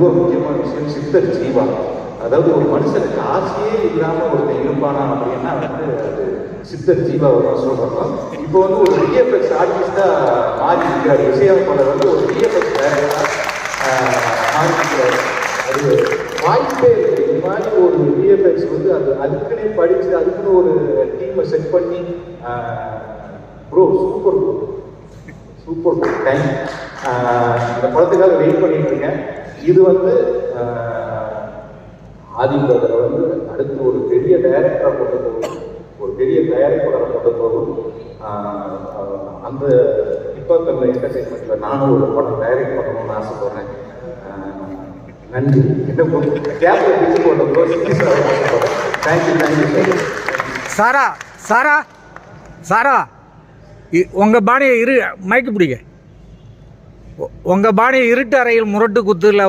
ரொம்ப முக்கியமான விஷயம் சித்தர் ஜீவா. அதாவது ஒரு மனுஷனுக்கு ஆசையே இல்லாமல் ஒருத்தன் இருப்பானா அப்படின்னா வந்து அது சித்தர் ஜீவாவை தான் சொல்கிறோம். இப்போ வந்து ஒரு விஎஃப்எக்ஸ் ஆர்டிஸ்டாக மாறி இருக்கிறார். இசையமைப்பாளர் வந்து ஒரு விஎஃப்எக்ஸ் டைரக்டராக மாறி இருக்கிறார். அது வாய்ப்பே இல்லை. இது மாதிரி ஒரு விஎஃப்எக்ஸ் வந்து அதுக்குன்னே படித்து அதுக்குன்னு ஒரு டீமை செட் பண்ணி ப்ரோ சூப்பர் டைம் இந்த படத்துக்காக வெயிட் பண்ணிட்டு இருக்கேன். இது வந்து ஆதிபதரை வந்து அடுத்து ஒரு பெரிய டைரக்டராக கொண்டு போகும், ஒரு பெரிய தயாரிப்பாளரை கொண்டு போகும். அந்த இப்போத்தல்ல என்டர்டைன்மெண்ட்டில் நானும் ஒரு படம் டைரக்ட் பண்ணணும்னு ஆசைப்படுறேன். நன்றி. இன்னும் கேப்ல பிடிச்சி போட்ட தேங்க்யூ. சாரா உங்கள் பாணியை மைக்கு பிடிக்க உங்கள் பாணியை இருட்டு அறையில் முரட்டு குத்துல